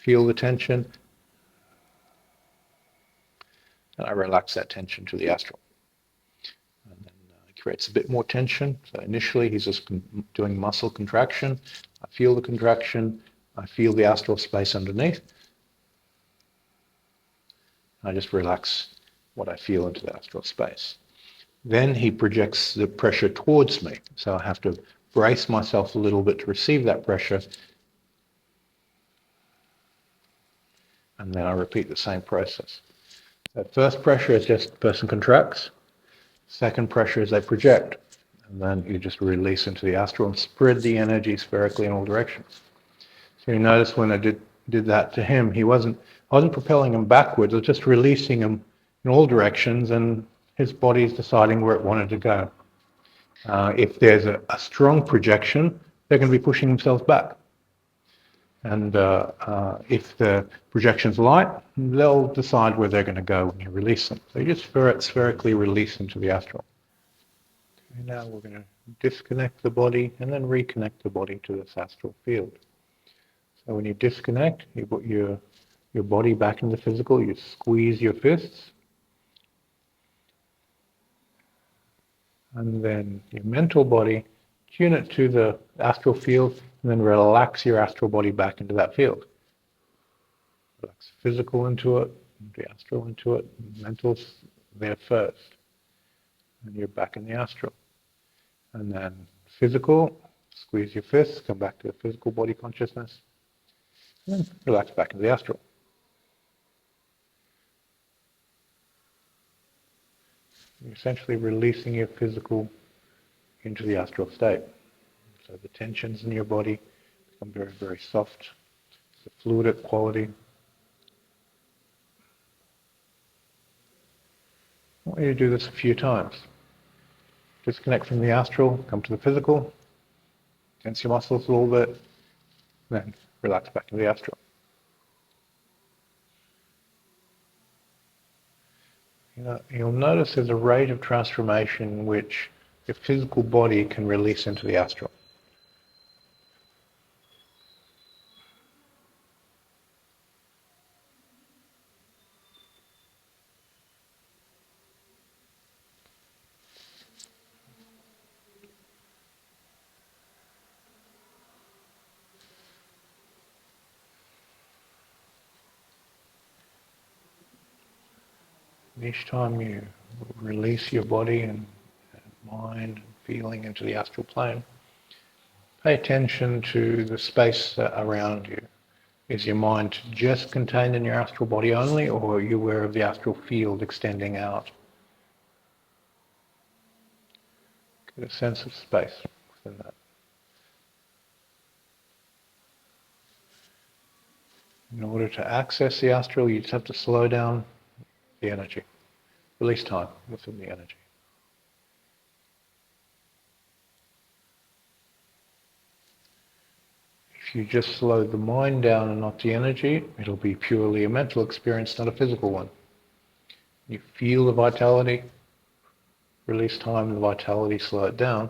feel the tension, and I relax that tension to the astral. And then it creates a bit more tension. So initially he's just doing muscle contraction. I feel the contraction. I feel the astral space underneath. I just relax what I feel into the astral space. Then he projects the pressure towards me. So I have to brace myself a little bit to receive that pressure. And then I repeat the same process. So first pressure is just the person contracts. Second pressure is they project. And then you just release into the astral and spread the energy spherically in all directions. So you notice when I did that to him, I wasn't propelling him backwards, I was just releasing him in all directions, and his body's deciding where it wanted to go. If there's a strong projection, they're going to be pushing themselves back. And if the projection's light, they'll decide where they're going to go when you release them. So you just spherically release into the astral. Okay, now we're going to disconnect the body and then reconnect the body to this astral field. So when you disconnect, you put your body back in the physical, you squeeze your fists, and then your mental body, tune it to the astral field, and then relax your astral body back into that field. Relax physical into it, the astral into it, mental's there first, and you're back in the astral. And then physical, squeeze your fists, come back to the physical body consciousness, and then relax back into the astral. You're essentially releasing your physical into the astral state. So the tensions in your body become very, very soft. It's a fluidic quality. I want you to do this a few times. Disconnect from the astral, come to the physical, tense your muscles a little bit, then relax back to the astral. You'll notice there's a rate of transformation in which your physical body can release into the astral. Each time you release your body and mind and feeling into the astral plane, pay attention to the space around you. Is your mind just contained in your astral body only, or are you aware of the astral field extending out? Get a sense of space within that. In order to access the astral, you just have to slow down the energy. Release time within the energy. If you just slow the mind down and not the energy, it'll be purely a mental experience, not a physical one. You feel the vitality, release time and the vitality, slow it down.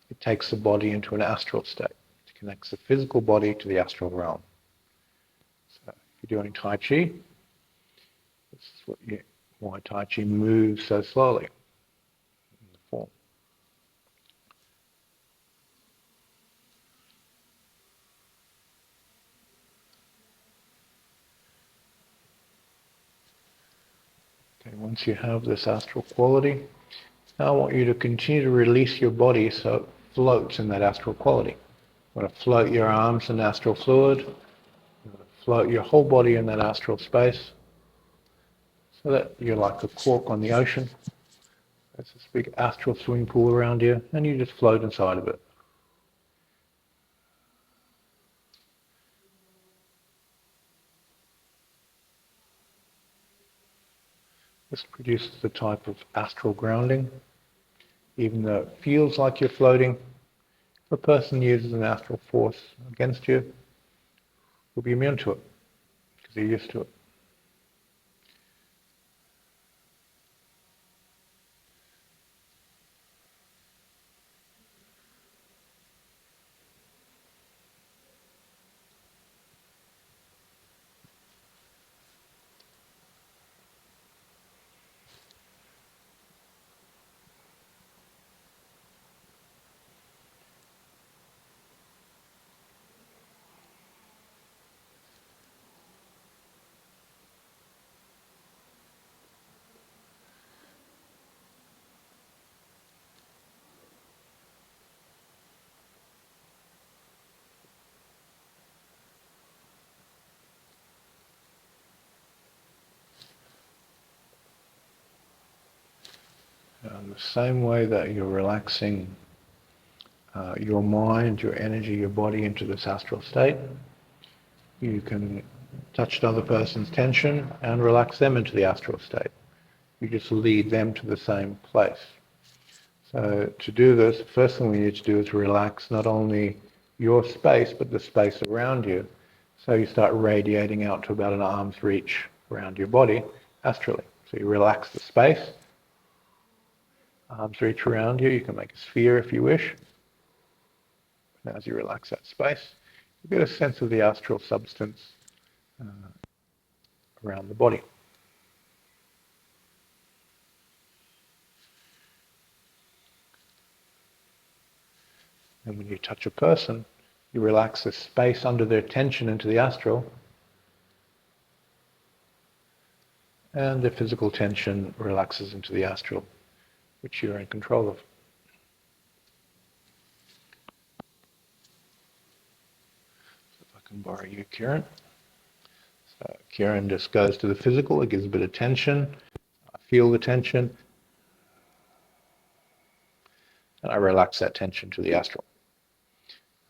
It takes the body into an astral state. It connects the physical body to the astral realm. So if you're doing Tai Chi, this is why Tai Chi moves so slowly in the form. Okay, once you have this astral quality, now I want you to continue to release your body so it floats in that astral quality. You want to float your arms in astral fluid. You want to float your whole body in that astral space so that you're like a cork on the ocean. There's this big astral swimming pool around you, and you just float inside of it. This produces a type of astral grounding. Even though it feels like you're floating, if a person uses an astral force against you, you'll be immune to it because you're used to it. The same way that you're relaxing your mind, your energy, your body into this astral state, you can touch the other person's tension and relax them into the astral state. You just lead them to the same place. So to do this, the first thing we need to do is relax not only your space, but the space around you. So you start radiating out to about an arm's reach around your body astrally. So you relax the space, arm's reach around you. You can make a sphere if you wish. And as you relax that space, you get a sense of the astral substance around the body. And when you touch a person, you relax the space under their tension into the astral, and the physical tension relaxes into the astral, which you're in control of. So if I can borrow you, Kieran. So Kieran just goes to the physical, it gives a bit of tension. I feel the tension, and I relax that tension to the astral.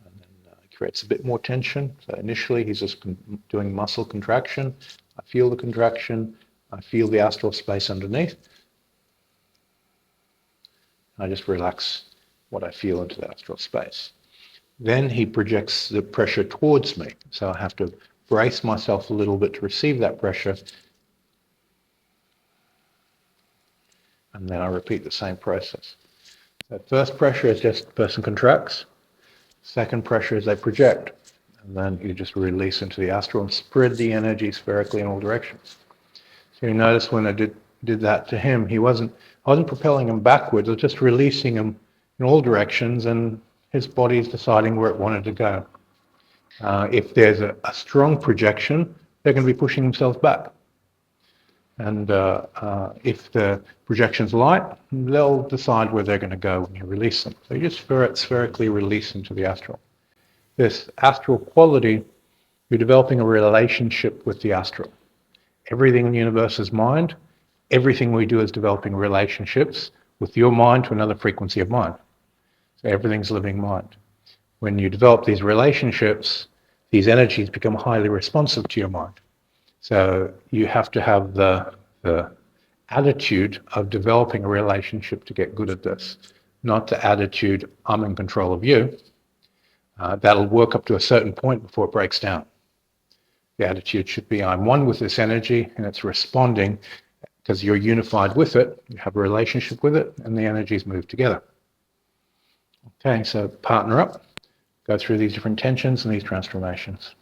And then it creates a bit more tension. So initially he's just doing muscle contraction. I feel the contraction. I feel the astral space underneath. I just relax what I feel into the astral space. Then he projects the pressure towards me. So I have to brace myself a little bit to receive that pressure. And then I repeat the same process. So first pressure is just the person contracts. Second pressure is they project. And then you just release into the astral and spread the energy spherically in all directions. So you notice when I did that to him, I wasn't propelling him backwards, I was just releasing him in all directions, and his body's deciding where it wanted to go. If there's a strong projection, they're going to be pushing themselves back. And if the projection's light, they'll decide where they're going to go when you release them. So you just spherically release into the astral. This astral quality, you're developing a relationship with the astral. Everything in the universe is mind. Everything we do is developing relationships with your mind to another frequency of mind. So everything's living mind. When you develop these relationships, these energies become highly responsive to your mind. So you have to have the attitude of developing a relationship to get good at this, not the attitude, I'm in control of you. That'll work up to a certain point before it breaks down. The attitude should be, I'm one with this energy and it's responding because you're unified with it, you have a relationship with it, and the energies move together. Okay, so partner up, go through these different tensions and these transformations.